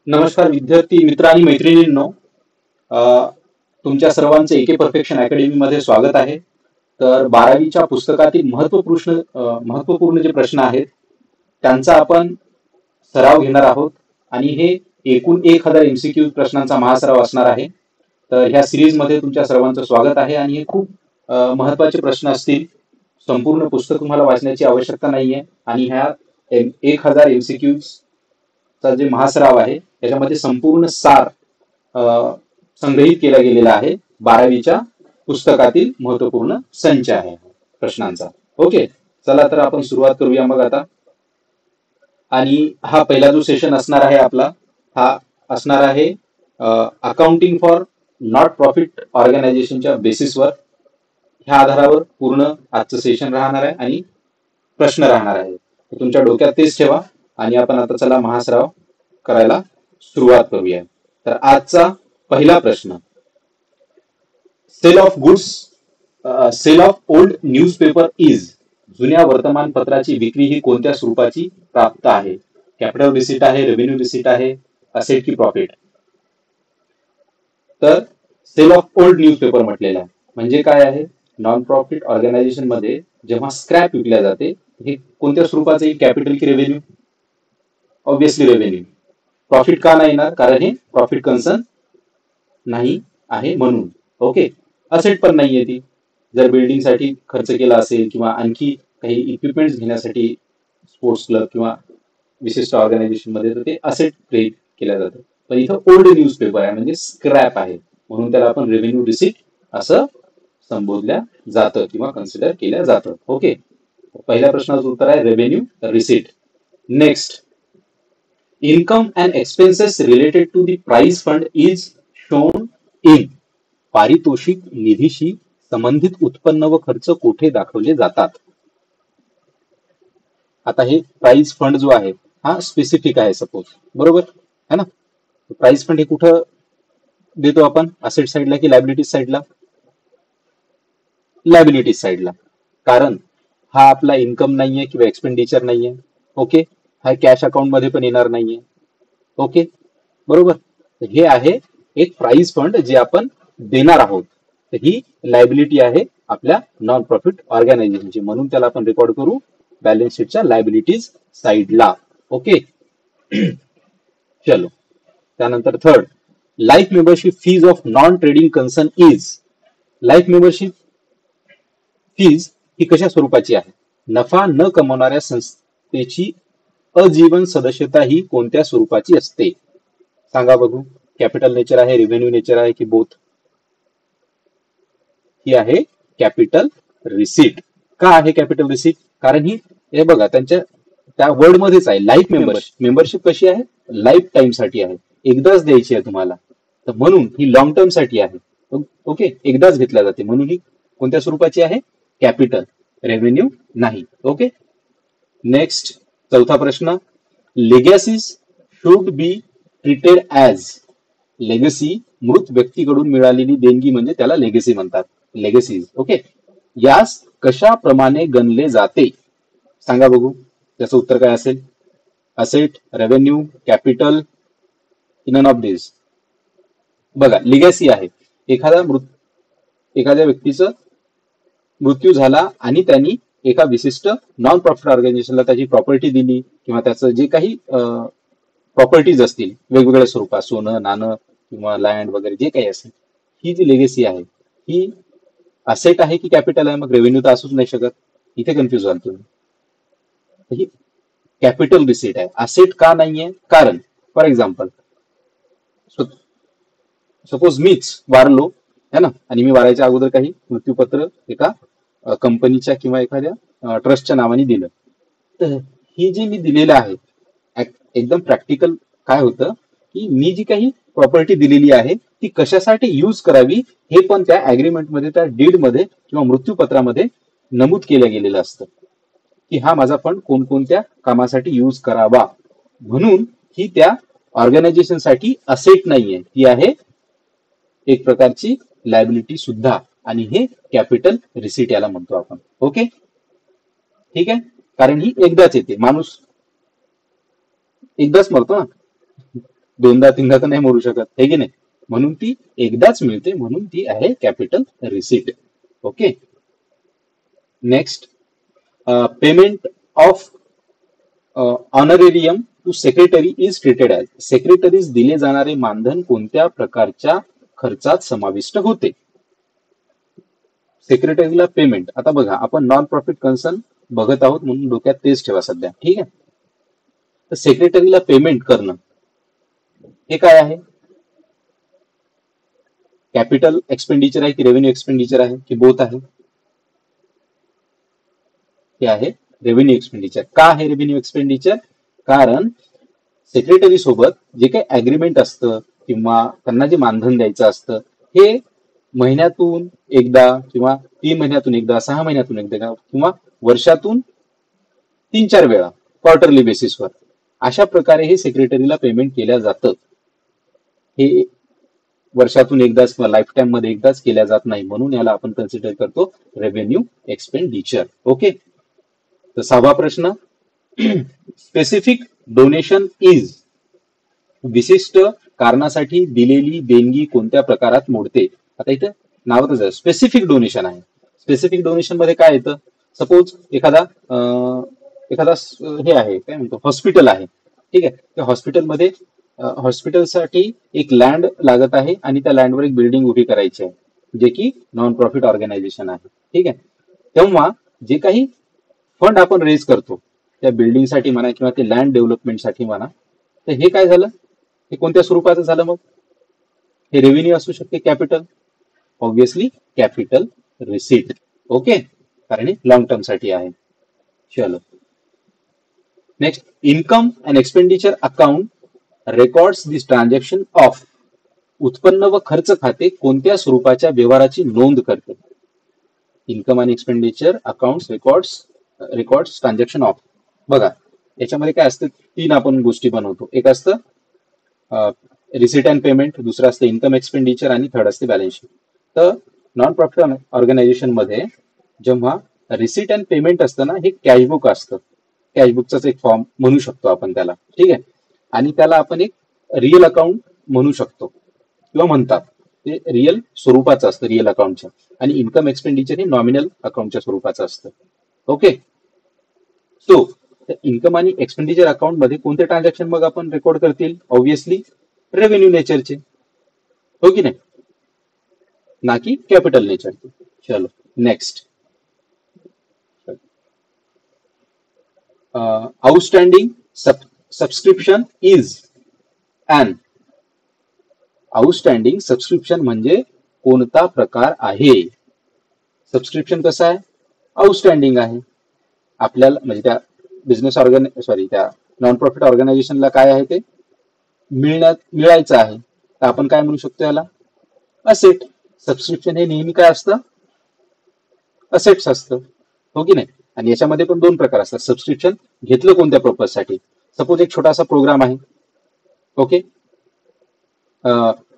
नमस्कार विद्यार्थी मित्र आणि मैत्रिणींनो. अ, तुमच्या सर्वांचे एके परफेक्शन अकॅडमी मध्ये स्वागत आहे. तर 12वीच्या पुस्तकातील महत्वपूर्ण जे प्रश्न आहेत त्यांचा आपण सराव घेणार आहोत आणि हे एकूण 1000 MCQ प्रश्नांचा महासराव असणार आहे. तर ह्या सिरीज मध्ये तुमच्या सर्वांचं स्वागत आहे आणि हे खूप महत्वाचे प्रश्न असतील. संपूर्ण पुस्तक तुम्हाला वाचण्याची आवश्यकता नाहीये आणि ह्या 1000 MCQ चा जे महासराव आहे त्याच्यामध्ये संपूर्ण सार संग्रहित केला गेलेला आहे. 12वीच्या पुस्तकातील महत्वपूर्ण संच आहे प्रश्नांचा. ओके, चला तर आपण सुरुवात करूया मग आता. आणि हा पहिला जो सेशन असणार आहे आपला, हा असणार आहे अकाउंटिंग फॉर नॉट प्रॉफिट ऑर्गनायझेशनच्या बेसिसवर. ह्या आधारावर पूर्ण आजचं सेशन राहणार आहे आणि प्रश्न राहणार आहे. तुमच्या डोक्यात तेच ठेवा आणि आपण आता चला महासराव करायला सुरुवात करूया. तर आजचा पहिला प्रश्न, sale of old newspaper is. जुन्या वर्तमानपत्राची विक्री ही कोणत्या स्वरूपाची प्राप्त आहे? कॅपिटल रिसीट आहे, रेव्हेन्यू रिसीट आहे, असेट की प्रॉफिट? तर सेल ऑफ ओल्ड न्यूजपेपर म्हटलेला आहे म्हणजे काय आहे? नॉन प्रॉफिट ऑर्गनायझेशन मध्ये जेव्हा स्क्रॅप विकल्या जाते, हे कोणत्या स्वरूपाचे? कॅपिटल की रेव्हेन्यू? Obviously revenue. प्रॉफिट का नाही येणार? कारण हे प्रॉफिट कन्सर्न नाही आहे म्हणून. ओके, असेट पण नाहीये ती. जर बिल्डिंग साठी खर्च केला असेल किंवा आणखी काही इक्विपमेंट घेण्यासाठी स्पोर्ट्स क्लब किंवा विशिष्ट ऑर्गनायझेशन मध्ये, तर ते असेट क्रिएट केल्या जातं. पण इथं ओल्ड न्यूजपेपर आहे म्हणजे स्क्रॅप आहे म्हणून त्याला आपण रेव्हेन्यू रिसीट असं संबोधल्या जातं किंवा कन्सिडर केल्या जातं. ओके, पहिल्या प्रश्नाचं उत्तर आहे revenue receipt. Next, income and expenses related to the prize fund is shown in. पारितोषिक निधीशी संबंधित उत्पन्न व खर्च कुठे दाखवले जातात? आता हे प्राइज फंड जो आहे हा स्पेसिफिक आहे, सपोज, बरोबर है ना? प्राइज फंड हे कुठं देतो आपण? असेट साइडला की लायबिलिटीज साइडला? लायबिलिटीज साइडला. कारण हा आपला इन्कम नाहीये किंवा एक्सपेंडिचर नाहीये. ओके, हा कॅश अकाउंट मध्ये पण येणार नाहीये. ओके, बरोबर. हे आहे एक प्राइज फंड जे आपण देणार आहोत. तर ही लायबिलिटी आहे आपल्या नॉन प्रॉफिट ऑर्गनायझेशनची, म्हणून त्याला आपण रेकॉर्ड करू बॅलन्स शीटच्या लायबिलिटीज साइडला. ओके, चलो. त्यानंतर third, life membership fees of non trading concern is. Life membership fees ही कशा स्वरूपाची आहे? नफा न कमवणाऱ्या संस्थेची अजीवन सदस्यता ही कोणत्या स्वरूपाची असते? सांगा बघू. कॅपिटल नेचर आहे, रेव्हेन्यू नेचर आहे की बोथ? ही आहे कॅपिटल रिसीट. का आहे कॅपिटल रिसीट? कारण ही, हे बघा, त्यांच्या त्या वर्ड मध्येच आहे लाईफ मेंबरशिप. मेंबरशिप कशी आहे? लाईफ टाइम साठी आहे, एकदाच द्यायची आहे तुम्हाला, तर म्हणून ही लॉंग टर्म साठी आहे. ओके, एकदाच घेतल्या जाते म्हणून ही कोणत्या स्वरूपाची आहे? कॅपिटल, रेव्हेन्यू नाही. ओके, नेक्स्ट, चौथा प्रश्न, legacies should be treated as. Legacy, मृत व्यक्तीकडून मिळालेली देणगी म्हणजे त्याला लेगसी म्हणतात, लेगसीज. ओके, यास कशाप्रमाणे गणले जाते? सांगा बघू. त्याचं उत्तर काय असेल? Asset, revenue, capital, none of this. बघा, लिगॅसी आहे एखाद्या व्यक्तीचं मृत्यू झाला आणि त्यांनी एका विशिष्ट नॉन प्रॉफिट ऑर्गनायझेशनला त्याची प्रॉपर्टी दिली किंवा त्याचं जे काही प्रॉपर्टीज असतील वेगवेगळ्या स्वरूपात, सोनं, नाणं किंवा लँड वगैरे जे काही असेल, ही जी लेगेसी आहे ही असेट आहे की कॅपिटल आहे? मग रेव्हेन्यू तर असूच नाही शकत. इथे कन्फ्युज व्हाल तुम्ही. ही कॅपिटल रिसीट आहे. असेट का नाहीये? कारण फॉर एक्झाम्पल, सपोज मीच वारलो है ना, आणि मी वारायच्या अगोदर काही मृत्यूपत्र एका कंपनीच्या किंवा एखाद्या ट्रस्टच्या नावाने दिलं, तर ही जी मी दिलेलं आहे, एकदम प्रॅक्टिकल काय होतं की मी जी काही प्रॉपर्टी दिलेली आहे ती कशासाठी यूज करावी हे पण त्या अग्रीमेंट मध्ये, त्या डीड मध्ये किंवा मृत्यूपत्रामध्ये नमूद केलं गेलेलं असतं की हा माझा फंड कोणकोणत्या कामासाठी यूज करावा. म्हणून ही त्या ऑर्गनायझेशन साठी असेट नाहीये, ती आहे एक प्रकारची लायबिलिटी सुद्धा, आणि हे कॅपिटल रिसीट याला म्हणतो आपण. ओके, ठीक आहे. कारण ही एकदाच येते, माणूस एकदाच मरतो ना, दोनदा तीनदा तर नाही मोडू शकत, हे की नाही, म्हणून ती एकदाच मिळते, म्हणून ती आहे capital receipt. Okay. Next, payment of honorarium to secretary is treated as. Secretaries दिले जाणारे मानधन कोणत्या प्रकारच्या खर्चात समाविष्ट होते? सेक्रेटरीला पेमेंट, आता बघा आपण नॉन प्रॉफिट कन्सर्न बघत आहोत म्हणून डोक्यात तेच ठेवा सध्या, ठीक आहे. तर सेक्रेटरीला पेमेंट करणं हे काय आहे? कॅपिटल एक्सपेंडिचर आहे की रेव्हेन्यू एक्सपेंडिचर आहे की बोथ आहे? हे आहे रेव्हेन्यू एक्सपेंडिचर. का आहे रेव्हेन्यू एक्सपेंडिचर? कारण सेक्रेटरी सोबत जे काही अग्रीमेंट असतं किंवा त्यांना जे मानधन द्यायचं असतं हे महिन्यातून एकदा किंवा 3 महिन्यातून एकदा, 6 महिन्यातून एकदा किंवा वर्षातून 3-4 वेळा क्वार्टरली बेसिसवर अशा प्रकारे हे सेक्रेटरीला पेमेंट केल्या जातं. हे वर्षातून एकदाच किंवा लाईफ टाइम मध्ये एकदाच केल्या जात नाही, म्हणून याला आपण कन्सिडर करतो रेव्हेन्यू एक्सपेंडिचर. ओके. तर 6वा प्रश्न, स्पेसिफिक डोनेशन इज. विशिष्ट कारणासाठी दिलेली देणगी कोणत्या प्रकारात मोडते? आता इथं नावातच आहे स्पेसिफिक डोनेशन आहे. स्पेसिफिक डोनेशन मध्ये काय येतं? सपोज एखादा हे आहे, काय म्हणतो, हॉस्पिटल आहे, ठीक आहे. त्या हॉस्पिटलमध्ये हॉस्पिटलसाठी एक लँड लागत आहे आणि त्या लँडवर एक बिल्डिंग उभी करायची आहे जे की नॉन प्रॉफिट ऑर्गनायझेशन आहे, ठीक आहे. तेव्हा जे काही फंड आपण रेज करतो त्या बिल्डिंगसाठी म्हणा किंवा ते लँड डेव्हलपमेंटसाठी म्हणा, तर हे काय झालं? हे कोणत्या स्वरूपाचं झालं मग? हे रेव्हेन्यू असू शकते, capital, obviously capital receipt. Okay, कारण हे लॉंग टर्म साठी आहे. चलो next, income and expenditure account records this transaction of. उत्पन्न व खर्च खाते कोणत्या स्वरूपाच्या व्यवहाराची नोंद करते? Income and expenditure account records transaction of. बघा याच्यामध्ये काय असतं, 3 आपण गोष्टी बनवतो. एक असतं रिसीट अँड पेमेंट, दुसरं असतं इन्कम एक्सपेंडिचर आणि थर्ड असते बॅलन्स शीट. तर नॉन प्रॉफिट ऑर्गनायझेशन मध्ये जेव्हा रिसीट अँड पेमेंट असतं ना, हे कॅशबुक असतं. कॅशबुकचाच एक फॉर्म म्हणू शकतो आपण त्याला, ठीक आहे. आणि त्याला आपण एक रिअल अकाउंट म्हणू शकतो किंवा म्हणतात. ते रिअल स्वरूपाचं असतं, रिअल अकाउंटच्या. आणि इन्कम एक्सपेंडिचर हे नॉमिनल अकाउंटच्या स्वरूपाचं असतं. ओके. सो इन्कम आणि एक्सपेंडिचर अकाउंट मध्ये कोणते ट्रान्झॅक्शन मग आपण रेकॉर्ड करतील? ऑब्विसली रेव्हेन्यू नेचरचे, हो की नाही, ना की कॅपिटल नेचरचे. चलो next, outstanding subscription is and. Outstanding subscription म्हणजे कोणता प्रकार आहे? सबस्क्रिप्शन कसं आहे? आउटस्टँडिंग आहे. आपल्याला म्हणजे त्या बिझनेस त्या नॉन प्रॉफिट ऑर्गनायझेशनला काय आहे ते मिळायचं आहे, तर आपण काय म्हणू शकतो याला? असेट. सबस्क्रिप्शन हे नेहमी काय असतं? असेट्स असतं, हो की नाही. आणि याच्यामध्ये पण 2 प्रकार असतात. सबस्क्रिप्शन घेतलं कोणत्या पर्पज साठी? सपोज एक छोटासा प्रोग्राम आहे, ओके,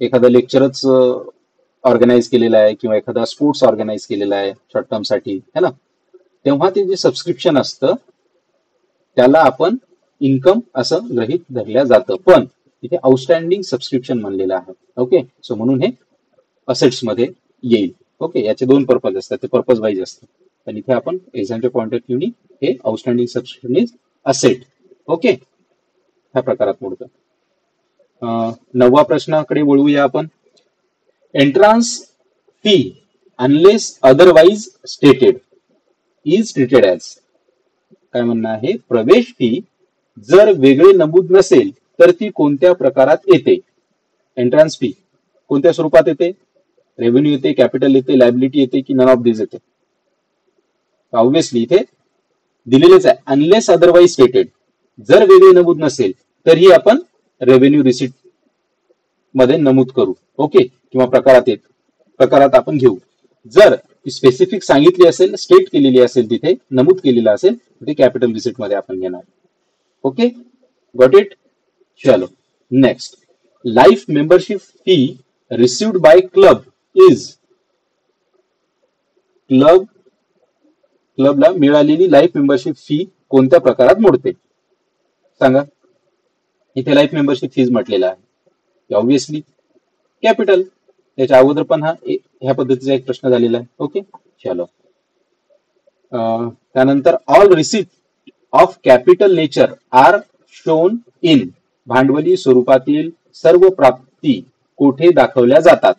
एखादा लेक्चरच ऑर्गनाईज केलेला आहे किंवा एखादा स्पोर्ट्स ऑर्गनाईज केलेला आहे शॉर्ट टर्म साठी, है ना, तेव्हा ते जे सबस्क्रिप्शन असतं त्याला आपण इन्कम असं गृहीत धरल्या जातं, पण इथे आउटस्टँडिंग सबस्क्रिप्शन म्हणलेलं आहे. ओके. सो म्हणून हे असेट्स मध्ये येईल. ओके. याचे 2 पर्पज असतात, ते पर्पज वाईज असतात, पण इथे आपण एक्झामच्या पॉइंट ऑफ व्ह्यूनी हे outstanding subscription is asset. Okay, ह्या प्रकारात मोडतं. 9वा प्रश्नाकडे वळूया आपण. Entrance fee unless otherwise stated is treated as. काय म्हणणं आहे? प्रवेश फी जर वेगळे नमूद नसेल तर ती कोणत्या प्रकारात येते? एंट्रान्स फी कोणत्या स्वरूपात येते? रेव्हेन्यू येते, कॅपिटल येते, लायबिलिटी येते की नन ऑफ दिस येते? ऑब्विसली इथे दिलेलेच आहे, अनलेस अदरवाइज स्टेटेड. जर वेगळे नमूद नसेल तरीही आपण रेव्हेन्यू रिसीट मध्ये नमूद करू. ओके, किंवा प्रकारात आपण घेऊ. जर स्पेसिफिक सांगितली असेल, स्टेट केलेली असेल, तिथे नमूद केलेलं असेल, ते कॅपिटल रिसीट मध्ये आपण घेणार. Okay, got it. चलो next, life membership fee received by club is. क्लबला मिळालेली लाईफ मेंबरशिप फी कोणत्या प्रकारात मोडते? सांगा. इथे लाईफ मेंबरशिप फीज म्हटलेला आहे. Obviously capital. त्याच्या अगोदर पण ह्या पद्धतीचा एक प्रश्न झालेला आहे. ओके चलो. त्यानंतर all receipt of capital nature are shown in, भांडवली स्वरूपातील सर्व प्राप्ती कुठे दाखवल्या जातात?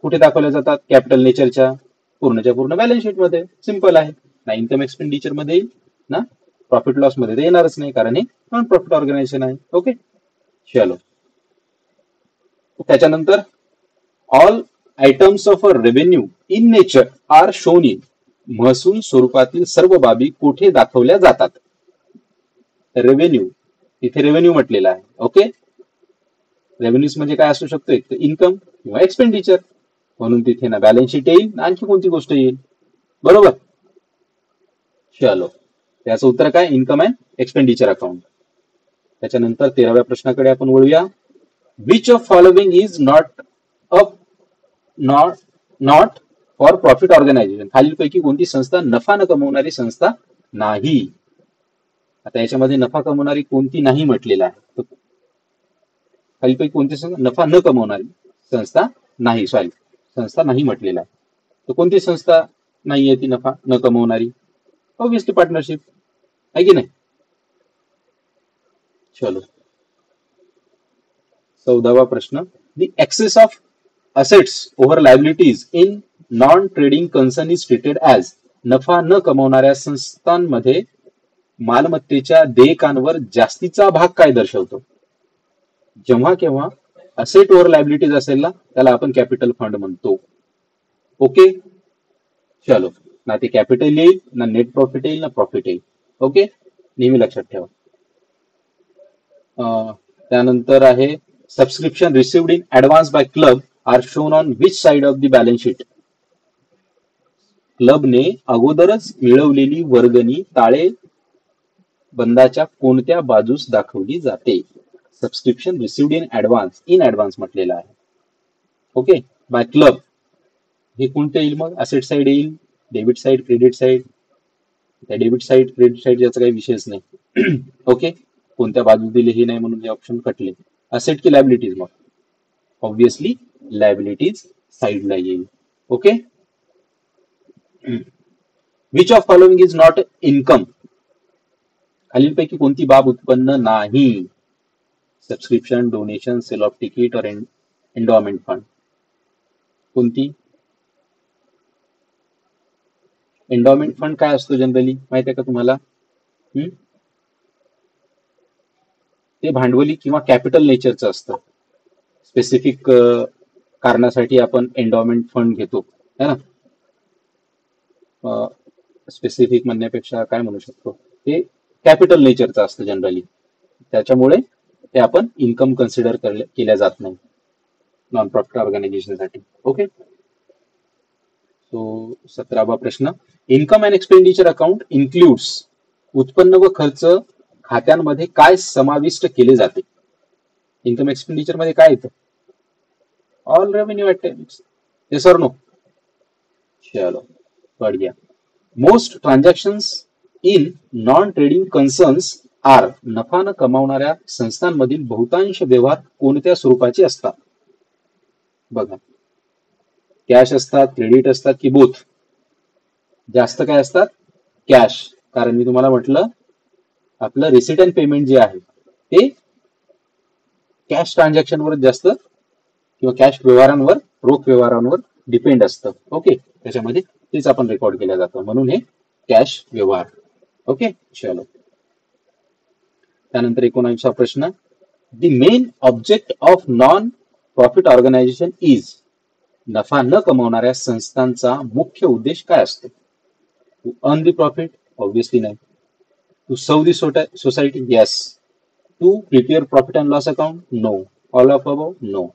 कुठे दाखवल्या जातात? कॅपिटल नेचरच्या पूर्णच्या पूर्ण बॅलन्स शीट मध्ये. सिंपल आहे ना. इन्कम एक्सपेंडिचर मध्ये येईल ना, प्रॉफिट लॉस मध्ये ते येणारच नाही कारण हे नॉन प्रॉफिट ऑर्गनायझेशन आहे. ओके चलो. त्याच्यानंतर all items of revenue in nature are shown in, महसूल स्वरूपातील सर्व बाबी कुठे दाखवल्या जातात? रेव्हेन्यू, इथे रेव्हेन्यू म्हटलेला आहे. ओके, रेव्हेन्यूज म्हणजे काय असू शकतो? एक इन्कम किंवा एक्सपेंडिचर, म्हणून तिथे ना बॅलन्स शीट येईल ना आणखी कोणती गोष्ट येईल. बरोबर. चलो, त्याचं उत्तर काय? Income and expenditure account. त्याच्यानंतर 13व्या प्रश्नाकडे आपण वळूया. Which of following is not for profit organisation, खालीलपैकी कोणती संस्था नफा न कमवणारी संस्था नाही? आता याच्यामध्ये नफा कमवणारी कोणती नाही म्हटलेला आहे. खालीलपैकी कोणती संस्था नफा न कमवणारी संस्था नाही, सॉरी संस्था नाही म्हटलेला आहे. तर कोणती संस्था नाही आहे ती नफा न कमवणारी? ऑब्विसली पार्टनरशिप आहे की नाही. चलो, 14वा प्रश्न. The excess of assets over liabilities in non trading concern is treated as, नफा न कमवणाऱ्या संस्थांमध्ये मालमत्तेच्या देयकांवर जास्तीचा भाग काय दर्शवतो? जेव्हा केव्हा असेट ओव्हर लायबिलिटीज असेल ना, त्याला आपण कॅपिटल फंड म्हणतो. ओके चलो, ना ते कॅपिटल येईल ना नेट प्रॉफिट येईल ना प्रॉफिट येईल. ओके, नेहमी लक्षात ठेवा. त्यानंतर आहे subscription received in advance by club are shown on which side of the balance sheet. क्लबने अगोदरच मिळवलेली वर्गणी ताळे बंदाच्या कोणत्या बाजूस दाखवली जाते? सबस्क्रिप्शन रिसिव्ड इन ऍडव्हान्स म्हटलेला आहे. ओके, बाय क्लब हे कोणते येईल मग? असेट साइड येईल, डेबिट साइड, क्रेडिट साइड. त्या डेबिट साइड क्रेडिट साइड याचा काही विषयच नाही. ओके, कोणत्या बाजू दिले हे नाही म्हणून हे ऑप्शन कटले. असेट की लायबिलिटीज? मग ऑब्विसली लायबिलिटीज साइडला येईल. Okay. Which of following is not income, खालीलपैकी कोणती बाब उत्पन्न नाही? Subscription, donation, sale of ticket or endowment fund. कोणती? एंडोमेंट फंड काय असतो जनरली माहिती आहे का तुम्हाला? ते भांडवली किंवा कॅपिटल नेचरचं असतं. स्पेसिफिक कारणासाठी आपण एंडोमेंट फंड घेतो है ना. स्पेसिफिक म्हणण्यापेक्षा काय म्हणू शकतो, ते कॅपिटल नेचरचं असतं जनरली, त्याच्यामुळे ते आपण इन्कम कन्सिडर केल्या जात नाही नॉन प्रॉफिट ऑर्गनायझेशनसाठी. ओके. सो 17वा प्रश्न. Income and expenditure account includes, उत्पन्न व खर्च खात्यांमध्ये काय समाविष्ट केले जाते? इन्कम एक्सपेंडिचर मध्ये काय येतं? All revenue items. Yes or no? चलो बढ़िया. Most transactions in non trading concerns are, नफा न कमावणाऱ्या संस्थांमधील बहुतांश व्यवहार कोणत्या स्वरूपाचे असतात? बघा, कॅश असतात, क्रेडिट असतात की बोथ? जास्त काय असतात? कॅश. कारण मी तुम्हाला म्हटलं आपलं रिसिट अँड पेमेंट जे आहे ते कॅश ट्रान्झॅक्शनवर जास्त किंवा कॅश व्यवहारांवर, रोख व्यवहारांवर डिपेंड असतं. ओके, त्याच्यामध्ये तेच आपण रेकॉर्ड केलं जातं, म्हणून हे कॅश व्यवहार. ओके चलो. त्यानंतर 19वा प्रश्न. The main object of non profit organisation is, नफा न कमवणाऱ्या संस्थांचा मुख्य उद्देश काय असतो? To earn the profit? Obviously नाही. To serve the society? Yes. To prepare profit and loss account? No. All of above? No.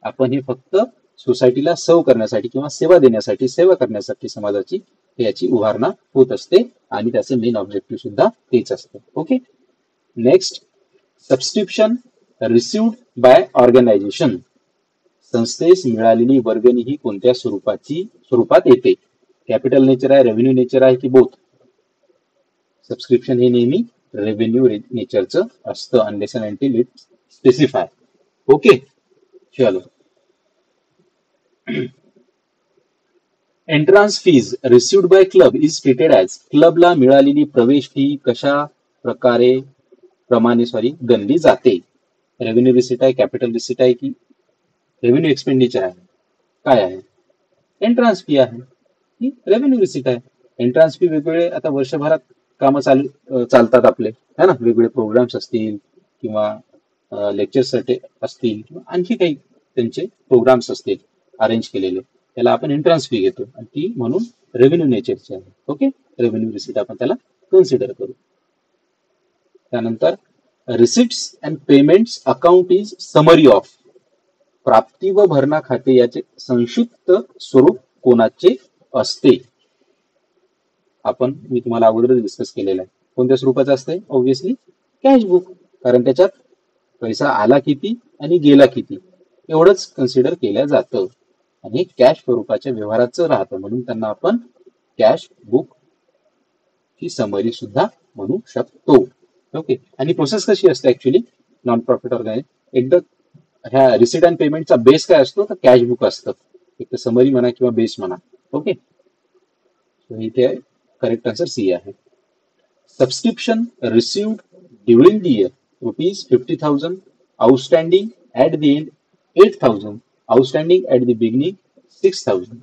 आपण हे फक्त सोसायटीला सर्व करण्यासाठी किंवा सेवा देण्यासाठी, सेवा करण्यासाठी समाजाची याची उभारणा होत असते आणि त्याचे मेन ऑब्जेक्टिव्ह सुद्धा तेच असतं. Okay. Next, subscription received by organisation, संस्थेस मिळालेली वर्गणी ही कोणत्या स्वरूपात येते? कॅपिटल नेचर आहे, रेव्हेन्यू नेचर आहे की बोथ? सबस्क्रिप्शन हे नेहमी रेव्हेन्यू नेचरचं असतं, unless and until it specify. Okay चलो, entrance fees received by club is treated as, क्लबला मिळालेली प्रवेश फी कशा प्रकारे गणली जाते? रेव्हेन्यू रिसिट आहे, कॅपिटल रिसिट आहे की रेव्हेन्यू एक्सपेंडिचर आहे, काय आहे? एंट्रन्स फी आहे, ही रेव्हेन्यू रिसिट आहे. एंट्रन्स फी वेगवेगळे आता वर्षभरात कामं चालतात आपले, है ना, वेगवेगळे प्रोग्राम्स असतील किंवा लेक्चरसाठी असतील किंवा आणखी काही त्यांचे प्रोग्राम्स असतील अरेंज केलेले, त्याला आपण एंट्रन्स फी घेतो आणि ती म्हणून रेव्हेन्यू नेचरची आहे. ओके, रेव्हेन्यू रिसिट आपण त्याला कन्सिडर करू. त्यानंतर receipts and payments account is summary of, प्राप्ती व भरणा खाते याचे संक्षिप्त स्वरूप कोणाचे असते? मी तुम्हाला अगोदरच डिस्कस केलेलं आहे. कोणत्या स्वरूपाचं असते? ऑब्व्हियसली कॅश बुक, कारण त्याच्यात पैसा आला किती आणि गेला किती एवढंच कन्सिडर केलं जातं आणि कॅश स्वरूपाच्या व्यवहाराचं राहतं, म्हणून त्यांना आपण कॅश बुक ची समरी सुद्धा म्हणू शकतो. ओके, आणि प्रोसेस कशी असते ऍक्च्युली नॉन प्रॉफिट ऑर्गनायझेशन, एकदा ह्या रिसिट अँड पेमेंटचा बेस काय असतो? तर कॅश बुक असतं, एक तर समरी म्हणा किंवा बेस म्हणा. ओके, इथे करेक्ट आन्सर सी आहे. Subscription received during the year ₹50,000, outstanding at the end 8,000, outstanding at the beginning 6,000.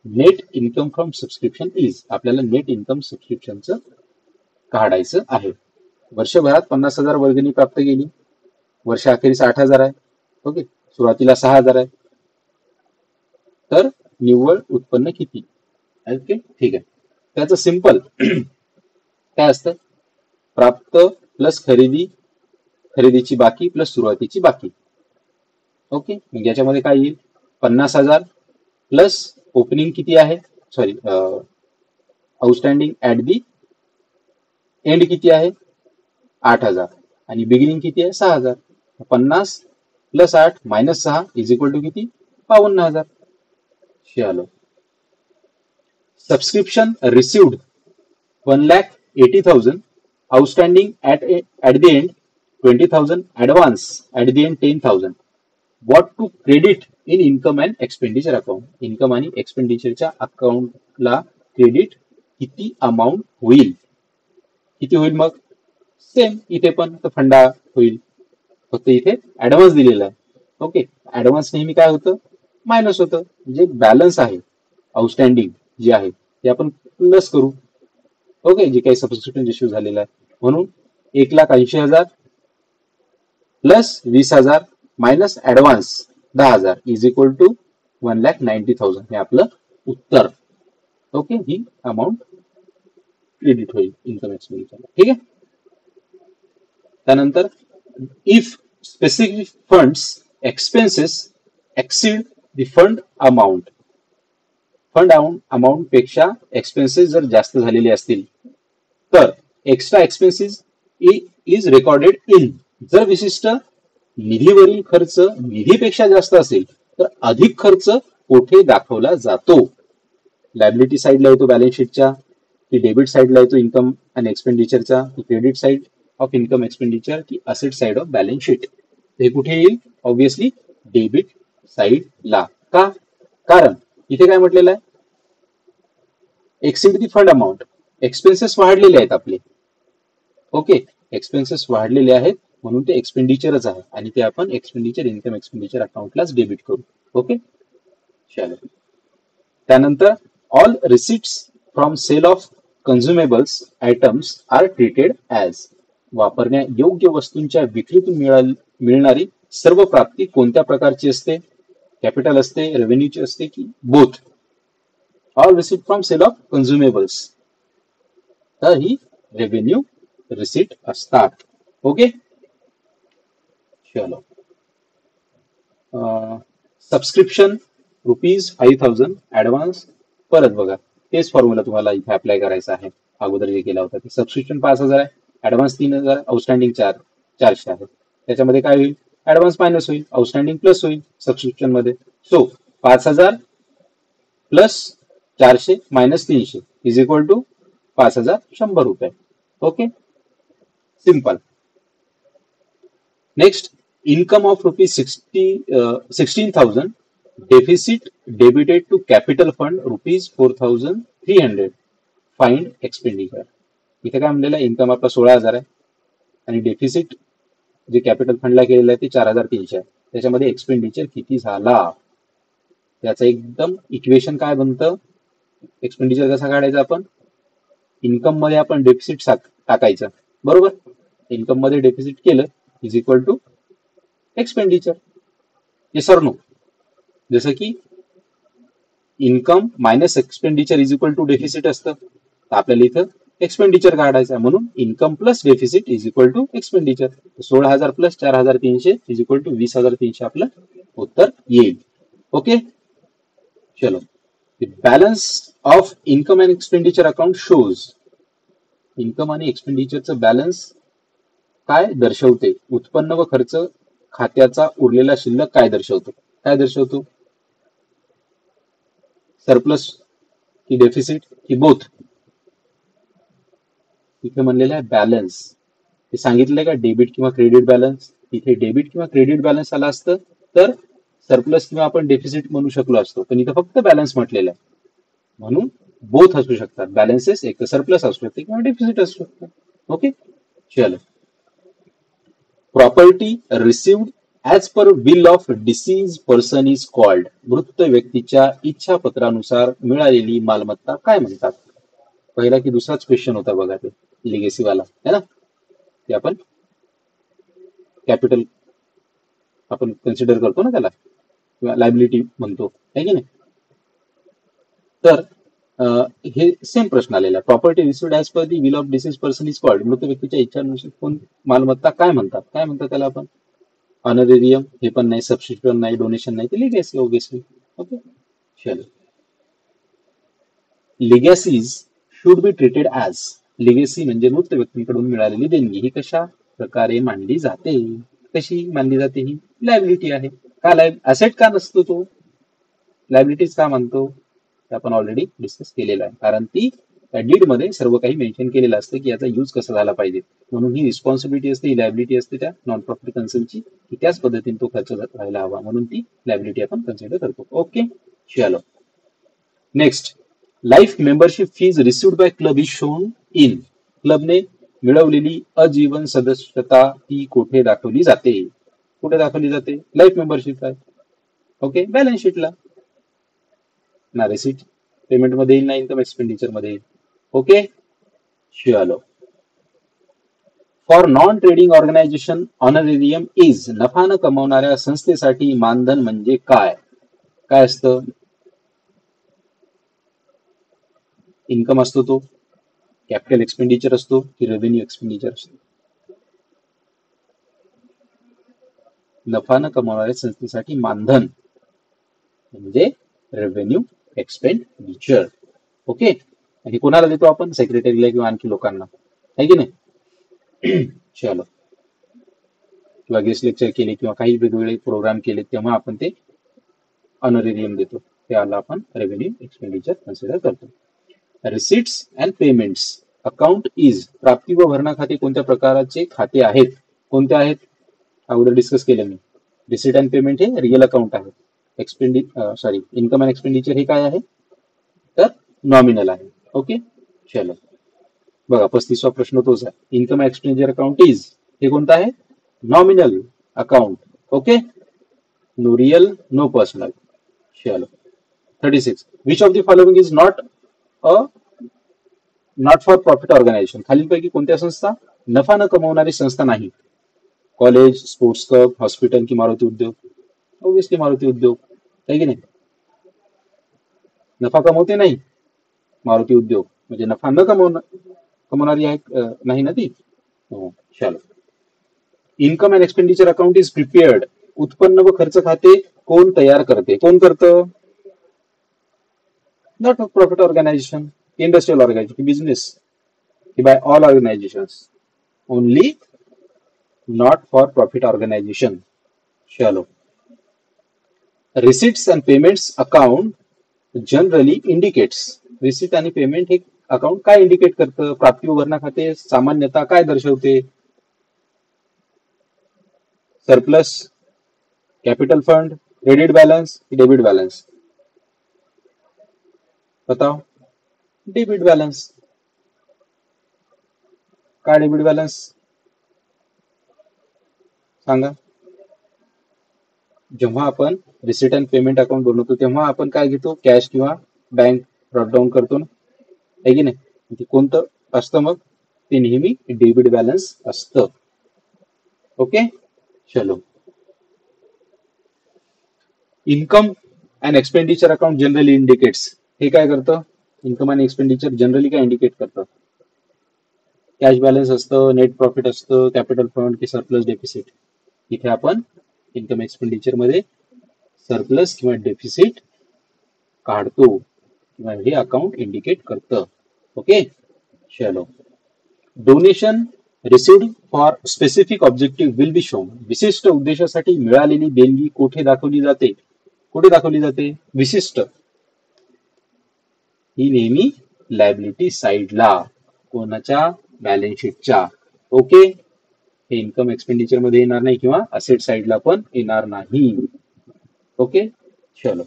Net income from subscription is, आपल्याला नेट इन्कम सबस्क्रिप्शनचं काढायचं आहे. वर्षभरात 50,000 वर्गणी प्राप्त केली, वर्षाअखेरीस 8,000 आहे. ओके, सुरुवातीला 6,000 आहे, तर निव्वळ उत्पन्न किती? ओके, ठीक आहे. त्याचं सिंपल काय असतं? प्राप्त प्लस खरेदीची बाकी प्लस सुरुवातीची बाकी. ओके, मग याच्यामध्ये काय येईल? 50,000 प्लस ओपनिंग किती आहे, sorry outstanding at the end किती आहे? 8,000 आणि बिगिनिंग किती आहे? 6,000. 50 plus 8 minus 6 is equal to किती? 52,000. चलो, subscription received 1,80,000, outstanding at the end 20,000, advance at the end 10,000. What to credit in income and expenditure account, income आणि एक्सपेंडिचरच्या अकाउंटला क्रेडिट किती अमाऊंट होईल? किती होईल मग? सेम इथे पण फंडा होईल, फक्त इथे ऍडव्हान्स दिलेला आहे. ओके, ऍडव्हान्स नेहमी काय होतं? मायनस होतं, म्हणजे बॅलन्स आहे आउटस्टँडिंग जे आहे ते आपण प्लस करू. ओके, जे काही सबस्क्रिप्शन इश्यू झालेला आहे, म्हणून 1,80,000 plus 20,000 minus advance 10,000 is equal to 1,90,000. हे आपलं उत्तर. ओके, ही अमाऊंट क्रेडिट होईल इन्कम एक्सपेंडिचरला. ठीक आहे. त्यानंतर if specific funds expenses exceed the fund amount पेक्षा एक्सपेन्सेस जर जास्त झालेले असतील तर extra expenses is recorded in, जर विशिष्ट निधीवरील खर्च निधीपेक्षा जास्त असेल तर अधिक खर्च कोठे दाखवला जातो? लायबिलिटी साईडला येतो बॅलन्स शीटच्या, की डेबिट साईडला येतो इन्कम आणि एक्सपेंडिचरचा, की credit side of income expenditure, की asset side of balance sheet? हे कुठे येईल? ऑब्व्हियसली डेबिट साईडला. का? कारण इथे काय म्हटलेलं आहे? Exceed the fund amount, expenses वाढलेले आहेत आपले. ओके, एक्सपेन्सेस वाढलेले आहेत म्हणून ते एक्सपेंडिचरच आहे आणि ते आपण एक्सपेंडिचर इन्कम एक्सपेंडिचर अकाउंटलाच डेबिट करू. ओके, चलो. त्यानंतर all receipts from sale of consumables items are treated as, वापरण्या योग्य वस्तूंच्या विक्रीतून मिळणारी सर्व प्राप्ती कोणत्या प्रकारची असते? कॅपिटल असते, रेव्हेन्यूची असते, की both? All receipt from sale of consumables, तर ही रेव्हेन्यू रिसिट असतात. ओके, चलो. सबस्क्रिप्शन ₹5,000, ऍडव्हान्स परत बघा तेच फॉर्म्युला तुम्हाला इथे अप्लाय करायचा आहे, अगोदर जे केला होता. सबस्क्रिप्शन 5,000 आहे, ऍडव्हान्स 3,000, आउटस्टँडिंग 400 आहे. त्याच्यामध्ये काय होईल? ऍडव्हान्स मायनस होईल, आउटस्टँडिंग प्लस होईल सबस्क्रिप्शन मध्ये. So 5,000 plus 400 minus 300 is equal to 5,100 रुपये. Okay, simple. Next, income of ₹16,000 deficit debited to capital fund ₹4,300 find expenditure. इथे काय म्हणलेलं आहे, इन्कम आपला 16,000 आहे आणि डेफिसिट जे कॅपिटल फंडला केलेलं आहे ते 4,300 आहे. त्याच्यामध्ये एक्सपेंडिचर किती झाला त्याचं एकदम इक्वेशन काय बनतं. एक्सपेंडिचर कसा काढायचा आपण, इन्कम मध्ये आपण डेफिसिट टाकायचं, बरोबर. इन्कम मध्ये डेफिसिट केलं इज इक्वल टू एक्सपेंडिचर. हे सर नो, जसं की income minus expenditure is equal to deficit असतं, तर आपल्याला इथं एक्सपेंडिचर काढायचं आहे, म्हणून income plus deficit is equal to expenditure. 16,000 plus 4,300 is equal to 20,300 आपलं उत्तर येईल. ओके, चलो. Balance of income and expenditure account shows. Income आणि एक्सपेंडिचरचं बॅलन्स काय दर्शवते, उत्पन्न व खर्च खात्याचा उरलेला शिल्लक काय दर्शवतो, काय दर्शवतो, सरप्लस की डेफिसिट की बोथ. इथे म्हणलेलं आहे बॅलन्स. ते सांगितलंय का डेबिट किंवा क्रेडिट बॅलन्स, इथे डेबिट किंवा क्रेडिट बॅलन्स आला असतं तर सरप्लस किंवा आपण डेफिसिट म्हणू शकलो असतो, पण इथं फक्त बॅलन्स म्हटलेलं आहे, म्हणून बोथ असू शकतात बॅलन्सेस. एक तर सरप्लस असू शकते किंवा डेफिसिट असू शकतं. ओके, चलो. Property received as per will of disease person is called. मृत व्यक्तीच्या इच्छापत्रानुसार मिळालेली मालमत्ता काय म्हणतात. पहिला की दुसराच क्वेश्चन होता बघा, ते लिगेसी वाला है ना, ते आपण कॅपिटल आपण कन्सिडर करतो ना त्याला, किंवा लायबिलिटी म्हणतो, है की नाही. तर हे सेम प्रश्न आलेला आहे. Property received as per the will of disease person is called. मृत व्यक्तीच्या इच्छानुसार कोण मालमत्ता काय म्हणतात, काय म्हणतात त्याला आपण. ऑनरेरियम हे पण नाही, सबस्क्रिप्शन नाही, डोनेशन नाही, ते लिगॅसी ऑब्विसली. ओके, चलो. Legacies should be treated as. Legacy म्हणजे मृत व्यक्तीकडून मिळालेली देणगी. ही कशा प्रकारे मांडली जाते, कशी मानली जाते, ही लायबिलिटी आहे. का असेट का नसतो तो, लायबिलिटीज का मानतो, ते आपण ऑलरेडी डिस्कस केलेलं आहे. कारण ती त्या डीड मध्ये सर्व काही मेन्शन केलेलं असतं की याचा यूज कसा झाला पाहिजे, म्हणून ही रिस्पॉन्सिबिलिटी असते, ही लायबिलिटी असते त्या नॉन प्रॉफिट कन्सर्नची, की त्याच पद्धतीने तो खर्च व्हायला हवा, म्हणून ती लायबिलिटी आपण कन्सिडर करतो. ओके, चलो. Next, life membership fees received by club is shown in. क्लबने मिळवलेली अजीवन सदस्यता ती कुठे दाखवली जाते, कुठे दाखवली जाते, लाईफ मेंबरशिप आहे. ओके, बॅलन्स शीटला ना, रिसिट पेमेंट मध्ये येईल ना, इन्कम एक्सपेंडिचर मध्ये येईल. ओके, चलो. For non trading organisation honorarium is. नफा न कमवणाऱ्या संस्थेसाठी मानधन म्हणजे काय, काय असतं. इन्कम असतो तो, कॅपिटल एक्सपेंडिचर असतो की रेव्हेन्यू एक्सपेंडिचर असतो. नफा न कमवणाऱ्या संस्थेसाठी मानधन म्हणजे रेव्हेन्यू एक्सपेंडिचर. ओके, आणि कोणाला देतो आपण, सेक्रेटरीला किंवा आणखी लोकांना, आहे की नाही. चलो. किंवा गेस्ट लेक्चर केले किंवा काही वेगवेगळे प्रोग्राम केले तेव्हा आपण ते ऑनरेरियम देतो, त्याला आपण रेव्हेन्यू एक्सपेंडिचर कन्सिडर करतो. Receipts and payments account is. प्राप्ती व भरणा खाते कोणत्या प्रकारचे खाते आहेत, कोणते आहेत, अगोदर डिस्कस केलं मी. रिसिट अँड पेमेंट हे रिअल अकाउंट आहे. इन्कम अँड एक्सपेंडिचर हे काय आहे, तर नॉमिनल आहे. ओके, चलो. बघा 35वा प्रश्न तोच आहे. इन्कम एक्सपेंडिचर अकाउंट इज हे कोणतं आहे, nominal account. Okay, no real no personal. चलो. 36, which of the following is not for profit organisation. खालीलपैकी कोणत्या संस्था नफा न कमवणारी संस्था नाही. कॉलेज, स्पोर्ट्स क्लब, हॉस्पिटल की मारुती उद्योग. ऑब्विसली मारुती उद्योग, आहे की नाही. नफा कमवते नाही मारुती उद्योग, म्हणजे नफा न कमवणारी आहे नाही ना ती. चलो. Income and expenditure account is prepared. उत्पन्न व खर्च खाते कोण तयार करते, कोण करतं, not for profit organisation, industrial organisation, business, की by all organisations, only not for profit organisation. चलो. Receipts and payments account generally indicates. Receipt आणि पेमेंट हे अकाउंट काय इंडिकेट करतं, प्राप्ती व भरणा खाते सामान्यतः काय दर्शवते, surplus, capital fund, credit balance, debit balance? बताओ. Debit balance. का डेबिट बैलेंस सांगा. जेव्हा आपण रिसिट अँड पेमेंट अकाउंट बनवतो तेव्हा आपण काय घेतो, कॅश किंवा बँक ड्रॉपडाऊन करतो ना, आहे की नाही. ते कोणतं असतं मग, ते नेहमी डेबिट बॅलन्स असतं. ओके, चलो. Income and expenditure account generally indicates, हे काय करतं, इन्कम आणि एक्सपेंडिचर जनरली काय इंडिकेट करतं, कॅश बॅलन्स असतं, नेट प्रॉफिट असतं, कॅपिटल फंड की सरप्लस डेफिसिट. इथे आपण इन्कम एक्सपेंडिचर मध्ये सरप्लस किंवा डेफिसिट काढतो किंवा हे अकाउंट इंडिकेट करतं. ओके, चलो. Donation received for specific objective will be shown, विशिष्ट उद्देशासाठी मिळालेली देणगी कुठे दाखवली जाते, कुठे दाखवली जाते, विशिष्ट, ही नेहमी लायबिलिटी साइडला, कोणाच्या, बॅलन्स शीटच्या. ओके, हे इन्कम एक्सपेंडिचर मध्ये येणार नाही किंवा असेट साइडला पण येणार नाही. ओके, चलो.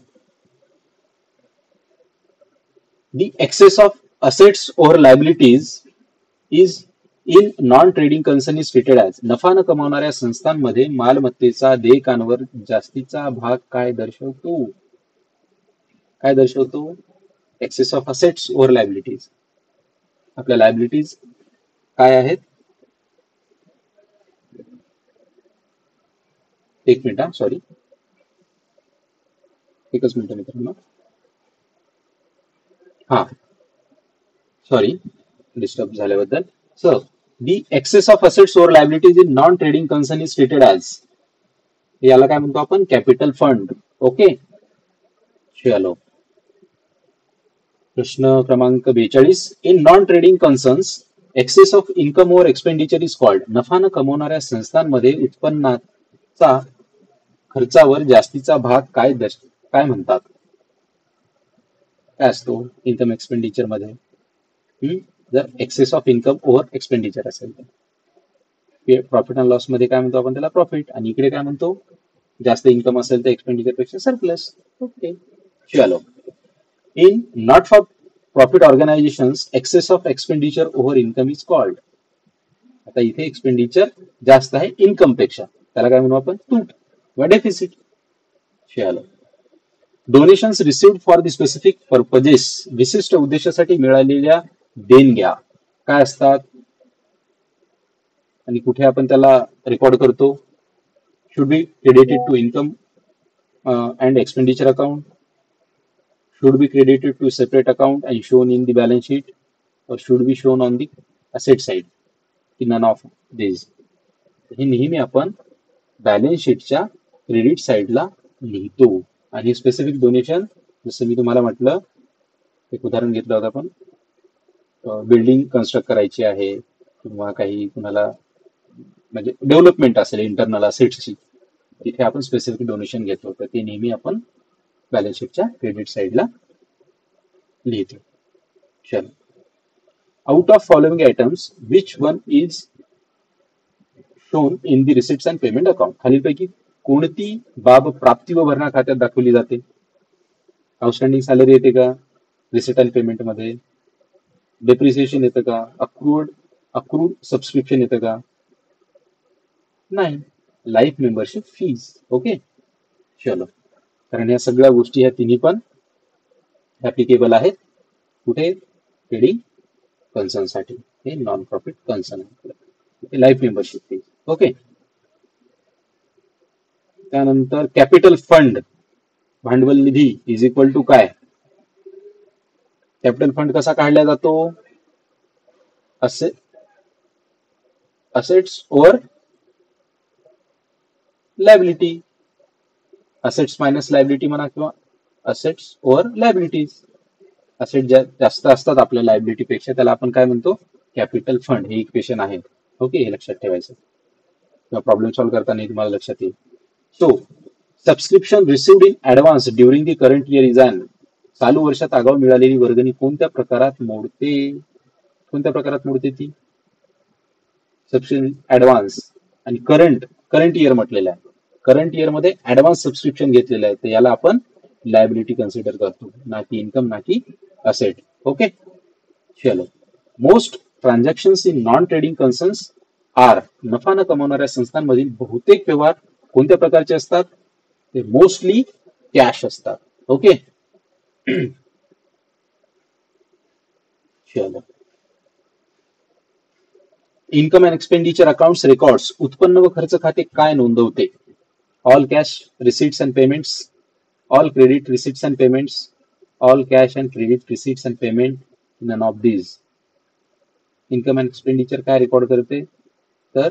The excess of assets or liabilities is in non-trading concern is treated as, नफा न कमावणाऱ्या संस्थांमध्ये मालमत्तेचा देयकांवर जास्तीचा भाग काय दर्शवतो, काय दर्शवतो, excess of assets over liabilities. आपल्या लायबिलिटीज काय आहेत, एक मिनिट हा, सॉरी, एकच मिनिट मित्रांनो, हा, सॉरी डिस्टर्ब झाल्याबद्दल. So the excess of assets over liabilities in non trading concern is treated as, याला काय म्हणतो आपण, कॅपिटल फंड. ओके, चलो. प्रश्न क्रमांक 42. In non trading concerns excess of income over expenditure is called, नफा न कमवणाऱ्या संस्थांमध्ये उत्पन्नाचा खर्चावर जास्तीचा भाग काय काय म्हणतात, काय असतो इन्कम एक्सपेंडिचर मध्ये, जर excess of income over expenditure असेल तर प्रॉफिट अँड लॉस मध्ये काय म्हणतो आपण त्याला, प्रॉफिट. आणि इकडे काय म्हणतो, जास्त इन्कम असेल तर एक्सपेंडिचर पेक्षा सरप्लस. ओके, चलो. In not for profit organisations excess of expenditure over income is called, आता इथे एक्सपेंडिचर जास्त आहे इन्कम पेक्षा, त्याला काय म्हणू आपण, तूट किंवा डेफिसिट. चलो. Donations received for the specific purposes, विशिष्ट उद्देशासाठी मिळालेल्या देणग्या काय असतात आणि कुठे आपण त्याला रेकॉर्ड करतो, should be credited to income and expenditure account, should be credited to a separate account and shown in the balance sheet, or should be shown on the asset side, की none of these. हे नेहमी आपण balance शीटच्या credit साइडला लिहितो. आणि specific donation, जसं मी तुम्हाला म्हटलं, एक उदाहरण घेतलं होतं आपण, बिल्डिंग कन्स्ट्रक्ट करायची आहे किंवा काही कुणाला म्हणजे डेव्हलपमेंट असेल इंटरनल असेट्सची, तिथे आपण स्पेसिफिक डोनेशन घेतो, तर ते नेहमी आपण बॅलन्स शीटच्या क्रेडिट साइडला लिहितो. चलो. Out of following items which one is shown in the receipts and payment account, खालीलपैकी कोणती बाब प्राप्ती व भरणा खात्यात दाखवली जाते, आउटस्टँडिंग सॅलरी येते का रिसिट अँड पेमेंट मध्ये, डेप्रिसिएशन येतं का, अक्रूड सबस्क्रिप्शन येतं का, नाही, लाईफ मेंबरशिप फीज. ओके, चलो. कारण या सगळ्या गोष्टी ह्या तिन्ही पण ऍप्लिकेबल आहेत कुठे, ट्रेडिंग कन्सर्न साठी, हे नॉन प्रॉफिट कन्सर्न आहे, लाईफ मेंबरशिप फीज. ओके. त्यानंतर कॅपिटल फंड, भांडवल निधी इज इक्वल टू काय, कॅपिटल फंड कसा काढला जातो, assets over liability, assets minus liability म्हणा किंवा असेट्स ओव्हर लायबिलिटीज. असेट जास्त असतात आपल्या लायबिलिटी पेक्षा, त्याला आपण काय म्हणतो, कॅपिटल फंड. हे इक्वेशन आहे. ओके, हे लक्षात ठेवायचं किंवा प्रॉब्लेम सॉल्व्ह करताना तुम्हाला लक्षात येईल. So subscription received in advance during the current year is अन, चालू वर्षात आगाऊ मिळालेली वर्गणी कोणत्या प्रकारात मोडते, कोणत्या प्रकारात मोडते ती, सबस्क्रिप्शन ऍडव्हान्स. आणि करंट करंट इयर म्हटलेलं आहे. करंट इयर मध्ये ऍडव्हान्स सबस्क्रिप्शन घेतलेलं आहे, तर याला आपण लायबिलिटी कन्सिडर करतो, ना की इन्कम, ना की असेट. ओके, चलो. Most transactions in non trading concerns are, नफा न कमावणाऱ्या संस्थांमधील बहुतेक व्यवहार कोणत्या प्रकारचे असतात? ते मोस्टली कॅश असतात. ओके, चलो. Income and expenditure accounts records, उत्पन्न व खर्च खाते काय नोंदवते? All cash receipts and payments, all credit receipts and payments, all cash and credit receipts and payment, none of these. Income and expenditure काय record करते? तर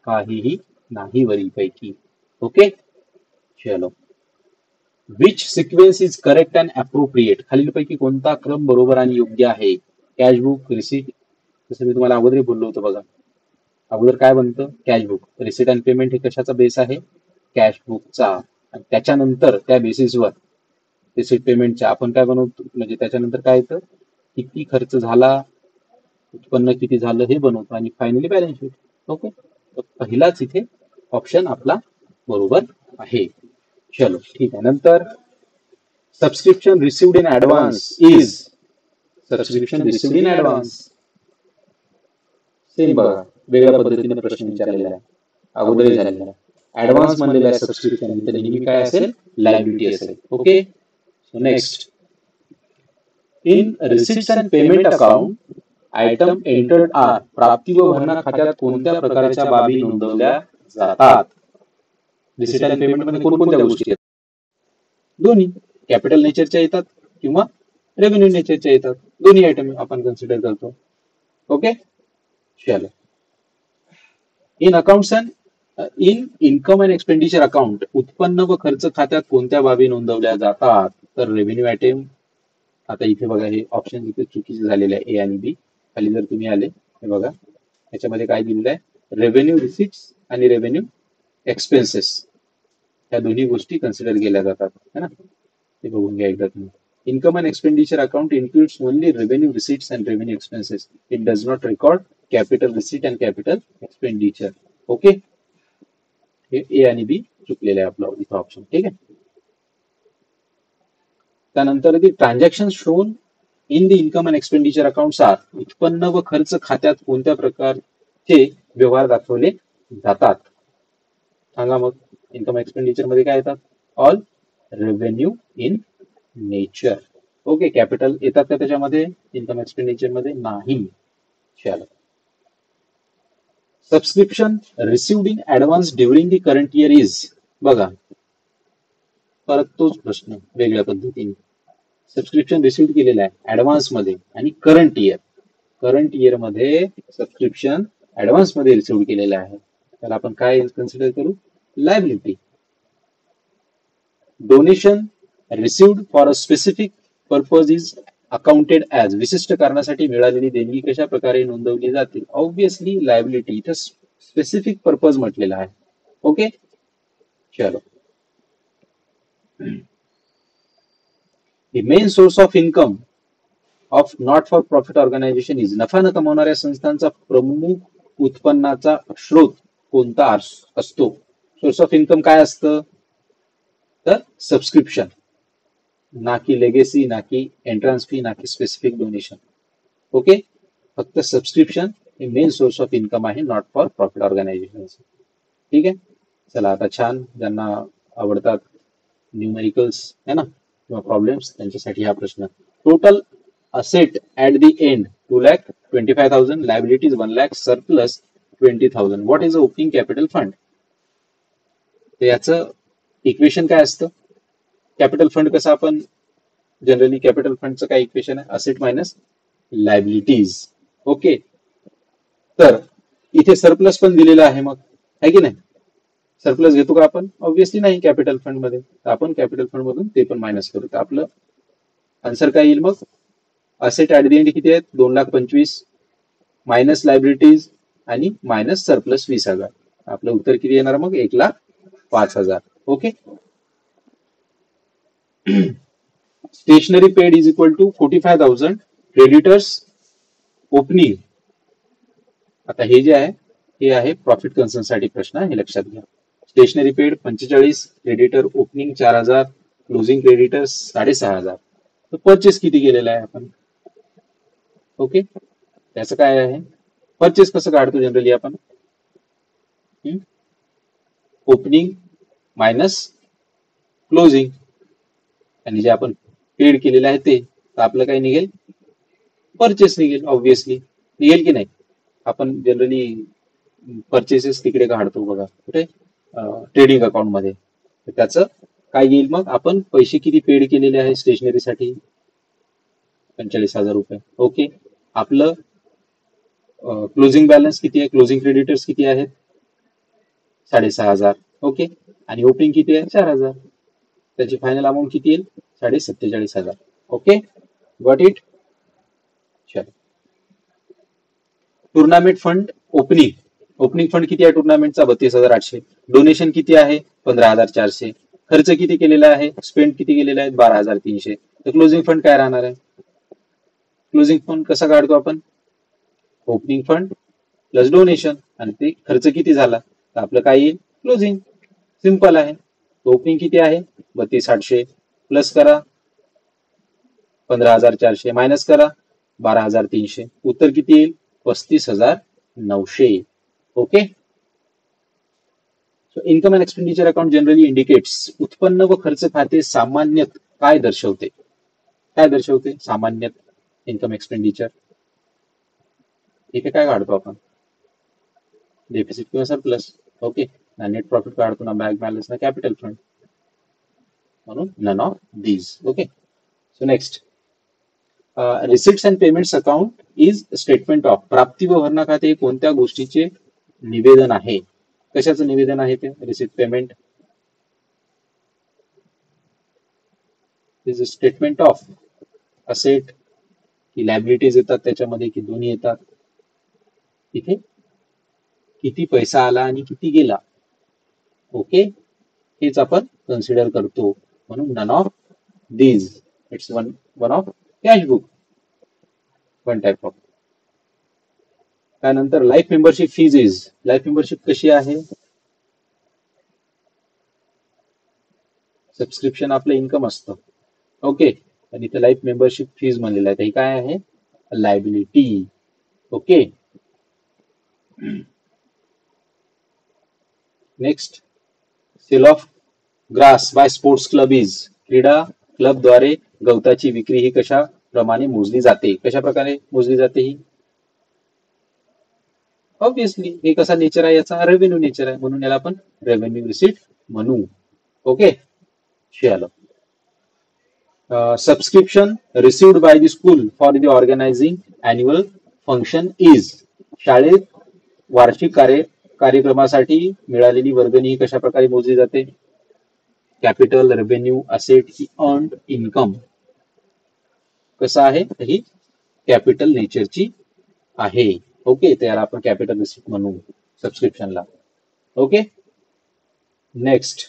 काहीही नाही वरीलपैकी. ओके, चलो. Which sequence is correct and appropriate, खालीलपैकी कोणता क्रम बरोबर आणि योग्य आहे? कॅश बुक, रिसीट, जसं मी तुम्हाला अगोदर बोललो होतो बघा, अगोदर काय बनतं? Cash book. Receipt and payment हे कशाचा बेस आहे? कॅश बुकचा. आणि त्याच्यानंतर त्या बेसिसवर रिसीट पेमेंटच्या आपण काय बनवतो, म्हणजे त्याच्यानंतर काय येतं? किती खर्च झाला, उत्पन्न किती झालं हे बनवतो, आणि फायनली बॅलन्स शीट. ओके, तर पहिलाच इथे ऑप्शन आपला बरोबर आहे. चलो, ठीक आहे. नंतर subscription received in advance is, subscription received in advance same बघा, वेगळ्या पद्धतीने प्रश्न विचारलेला आहे, अगोदरही झालेला आहे. ऍडव्हान्स म्हणलेला आहे सबस्क्रिप्शन, तर नेहमी काय असेल? लायबिलिटी असेल. Okay, so next. In receipts and payment account items entered are, प्राप्ती व भरणा खात्यात कोणत्या प्रकारच्या बाबी नोंदवल्या जातात? रिसिट अँड पेमेंट मध्ये कोणकोणत्या गोष्टी आहेत? दोन्ही कॅपिटल नेचरच्या येतात किंवा रेव्हेन्यू नेचरच्या येतात. दोन्ही आयटम आपण कन्सिडर करतो. ओके, चलो. In accounts and in income and expenditure account, उत्पन्न व खर्च खात्यात कोणत्या बाबी नोंदवल्या जातात? तर रेव्हेन्यू आयटम. आता इथे बघा, हे ऑप्शन इथे चुकीचे झालेले आहे, ए आणि बी. खाली जर तुम्ही आले, हे बघा, याच्यामध्ये काय दिलेलं आहे? रेव्हेन्यू रिसिट्स आणि रेव्हेन्यू एक्सपेन्सेस, या दोन्ही गोष्टी कन्सिडर केल्या जातात, है ना? ते बघून घ्या एकदा तुम्ही. Income and expenditure account includes only revenue receipts and revenue expenses. It does not record capital receipt and capital expenditure. Okay, हे ए आणि बी चुकलेलं आहे आपलं इथं ऑप्शन. ठीक आहे. त्यानंतर transaction shown in the income and expenditure accounts are, उत्पन्न व खर्च खात्यात कोणत्या प्रकारचे व्यवहार दाखवले जातात? सांगा मग. इन्कम एक्सपेंडिचर मध्ये काय येतात? All revenue in nature. Okay, capital येतात का त्याच्यामध्ये? इन्कम एक्सपेंडिचर मध्ये नाही. चलो. Subscription received in advance during the current year is, बघा, परत तोच प्रश्न वेगळ्या पद्धतीने. सबस्क्रिप्शन रिसिव्ह केलेलं आहे ऍडव्हान्स मध्ये आणि करंट इयर. करंट इयर मध्ये सबस्क्रिप्शन ऍडव्हान्स मध्ये रिसिव्ह केलेलं आहे, त्याला आपण काय कन्सिडर करू? Liability. Donation received for a specific purpose is accounted as, विशिष्ट कारणासाठी मिळालेली देणगी कशा प्रकारे नोंदवली जाते? Obviously liability. इथं स्पेसिफिक पर्पज म्हटलेला आहे. ओके, चलो. The main source of income of not for profit organization is, नफा न कमावणाऱ्या संस्थांचा प्रमुख उत्पन्नाचा स्रोत कोणता असतो? सोर्स ऑफ इन्कम काय असतं? तर सबस्क्रिप्शन, ना की लेगेसी, ना की एंट्रन्स फी, ना की स्पेसिफिक डोनेशन. ओके, फक्त सबस्क्रिप्शन हे मेन सोर्स ऑफ इन्कम आहे, नॉट फॉर प्रॉफिट ऑर्गनायझेशन. ठीक आहे. चला, आता छान, ज्यांना आवडतात न्यूमेरिकल्स है ना किंवा प्रॉब्लेम्स, त्यांच्यासाठी हा प्रश्न. Total asset at the end 2,25,000, liabilities 1 lakh, surplus 20,000. What is a opening capital fund? तर याचं इक्वेशन काय असतं? कॅपिटल फंड कसं आपण जनरली, कॅपिटल फंडचं काय इक्वेशन आहे? Asset minus liabilities. ओके, तर इथे सरप्लस पण दिलेलं आहे, मग आहे की नाही? सरप्लस घेतो का आपण? ऑब्विसली नाही कॅपिटल फंड मध्ये, तर आपण कॅपिटल फंड मधून ते पण मायनस करू. तर आपलं आन्सर काय येईल मग? असेट ऍट द एंड किती आहेत? 2,25,000 मायनस लायबिलिटीज आणि मायनस सरप्लस 20,000. आपलं उत्तर किती येणार मग? 1,05,000. Okay. Stationery paid is equal to 45,000, creditors opening. आता हे जे आहे, हे आहे प्रॉफिट कन्सर्न साठी प्रश्न, हे लक्षात घ्या. Stationery paid 45, creditor opening 4000, closing creditor 6500. तर परचेस किती केलेला आहे आपण? ओके, त्याचं काय आहे? परचेस कसं काढतो जनरली आपण? ओपनिंग मायनस क्लोजिंग, आणि जे आपण पेड केलेलं आहे ते, तर आपलं काय निघेल? परचेस निघेल. ऑब्व्हियसली निघेल की नाही? आपण जनरली परचेसेस तिकडे काढतो बघा, कुठे? ट्रेडिंग अकाउंट मध्ये. तर त्याचं काय येईल मग? आपण पैसे किती पेड केलेले आहे स्टेशनरीसाठी? 45,000 रुपये. ओके, आपलं क्लोजिंग बॅलन्स किती आहे? क्लोजिंग क्रेडिटर्स किती आहेत? 6500. ओके, आणि ओपनिंग किती आहे? 4000. त्याची फायनल अमाऊंट किती येईल? 47,500. Okay, got it? चलो, tournament fund opening. Opening fund किती आहे टुर्नामेंटचा? 32,800. डोनेशन किती आहे? 15,400. खर्च किती केलेला आहे? स्पेंड किती केलेला आहे? 12,300. तर क्लोजिंग फंड काय राहणार आहे? क्लोजिंग फंड कसा काढतो आपण? ओपनिंग फंड प्लस डोनेशन, आणि ते खर्च किती झाला तर आपलं काय येईल? क्लोजिंग. सिंपल आहे. ओपनिंग किती आहे? 32,800. प्लस करा 15,400, मायनस करा 12,300. उत्तर किती येईल? 35,900. Okay. So income and expenditure account generally indicates, उत्पन्न व खर्च खाते सामान्यत काय दर्शवते? काय दर्शवते सामान्यत? इन्कम एक्सपेंडिचर इथे काय काढतो आपण? डेफिसिट किंवा सरप्लस. ओके, ना नेट प्रॉफिट काढतो, ना बँक बॅलन्स, ना कॅपिटल फंड, म्हणून none of these. Okay, so next, receipts and payments account is statement of. प्राप्ती व भरणा खाते हे कोणत्या गोष्टीचे निवेदन आहे? कशाचं निवेदन आहे ते? Receipt payment is statement of asset की लायबिलिटीज येतात त्याच्यामध्ये, की दोन्ही येतात? तिथे किती पैसा आला आणि किती गेला, ओके, हेच आपण कन्सिडर करतो, म्हणून none of these. It's one of cash book, one type of. त्यानंतर life membership fees is. Life membership कशी आहे? सबस्क्रिप्शन आपलं इन्कम असतं. ओके, आणि इथे लाईफ मेंबरशिप फीज म्हणलेलं आहे, हे काय आहे? Liability. Okay, next, sale of grass by sports club is. क्रीडा क्लबद्वारे गवताची विक्री ही कशा प्रमाणे मोजली जाते? कशा प्रकारे मोजली जाते ही? ऑब्विसली हे कसा नेचर आहे याचा? रेव्हेन्यू नेचर आहे, म्हणून याला आपण रेव्हेन्यू रिसीट म्हणू. ओके, चलो. Subscription received by the school for the organising annual function is. शाळेत वार्षिक कार्यक्रमासाठी मिळालेली वर्गणी ही कशा प्रकारे मोजली जाते? कॅपिटल, रेव्हेन्यू, असेट की अर्न्ड इन्कम? कसं आहे? ही कॅपिटल नेचरची आहे. ओके, तर याला आपण कॅपिटल रिसिट म्हणू सबस्क्रिप्शनला. Okay, next,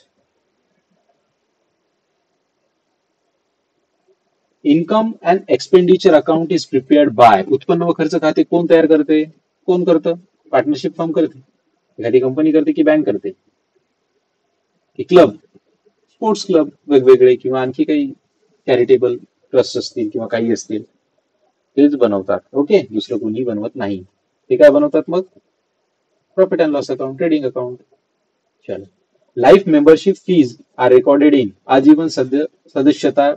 income and expenditure account is prepared by. उत्पन्न व खर्च खाते कोण तयार करते? कोण करतं? पार्टनरशिप फर्म करते, एखादी कंपनी करते, की बँक करते, की क्लब, स्पोर्ट्स क्लब वेगवेगळे, किंवा आणखी काही चॅरिटेबल ट्रस्ट असतील किंवा काही असतील, तेच बनवतात. ओके, दुसरं कोणी बनवत नाही. ते काय बनवतात मग? Profit and loss account, trading account. चलो, life membership fees are recorded in. आजीवन सदस्यता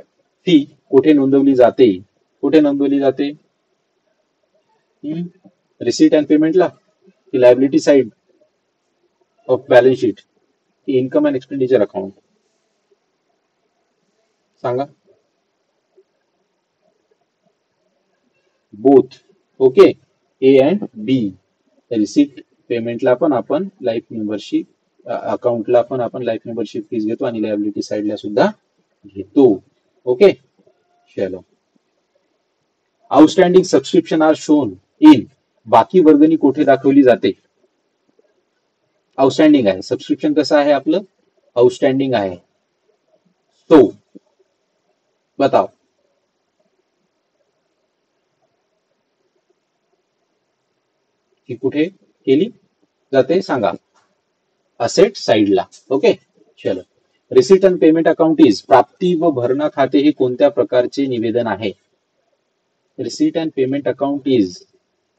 फी कुठे नोंदवली जाते? कुठे नोंदवली जाते? रिसीट अँड पेमेंटला, की liability side of balance sheet, की इन्कम अँड एक्सपेंडिचर अकाउंट? सांगा. Both. Okay, A and B. Receipt पेमेंटला पण आपण लाईफ मेंबरशिप अकाउंटला पण आपण लाईफ मेंबरशिप फीज घेतो, आणि लायबिलिटी साइडला सुद्धा घेतो. ओके, चलो. Outstanding subscription are shown in. बाकी वर्गणी कुठे दाखवली जाते? आउटस्टँडिंग आहे. सबस्क्रिप्शन कसं आहे आपलं? आउटस्टँडिंग आहे. तो बताओ, की कुठे केली जाते? सांगा. असेट साईडला. ओके, चलो. Receipt and payment account is प्राप्ती व भरणा खाते हे कोणत्या प्रकारचे निवेदन आहे? Receipt and payment account is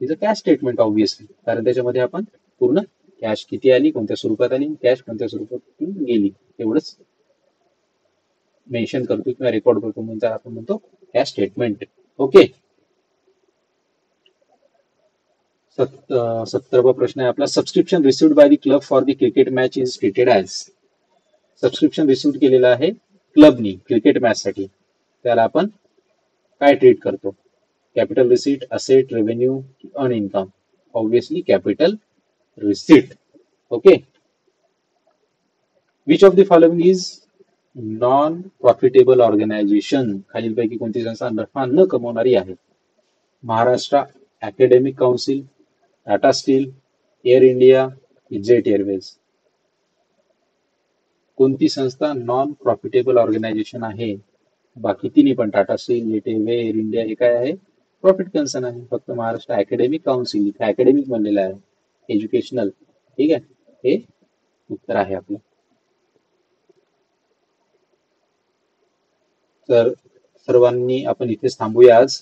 a cash statement obviously, कारण त्याच्यामध्ये आपण पूर्ण कॅश किती आली, कोणत्या स्वरूपात आली, कॅश कोणत्या स्वरूपात गेली एवढंच मेन्शन करतो किंवा रेकॉर्ड करतो, म्हणजे आपण म्हणतो कॅश स्टेटमेंट. ओके. 70वा प्रश्न आहे आपला. Subscription received by the club for the cricket match is treated as. Subscription received केलेलं आहे क्लबनी क्रिकेट मॅच साठी, त्याला आपण काय ट्रीट करतो? कॅपिटल रिसीट, असेट, रेव्हेन्यू, अन income? Obviously capital receipt. Okay. Which of the following is non profitable organisation? खालीलपैकी कोणती संस्था नफा न कमवणारी आहे? Maharashtra Academic Council, Tata Steel, Air India, Jet Airways? कोणती संस्था नॉन प्रॉफिटेबल ऑर्गनायझेशन आहे? बाकी तिन्ही पण, Tata Steel, Jet Airway, Air India, हे काय आहे? प्रॉफिट कन्सर्न आहे. फक्त महाराष्ट्र अकॅडमिक काउन्सिल, इथे अकॅडमिक बनलेलं आहे, एज्युकेशनल. ठीक आहे, हे उत्तर आहे आपलं. तर सर्वांनी आपण इथेच थांबूया आज.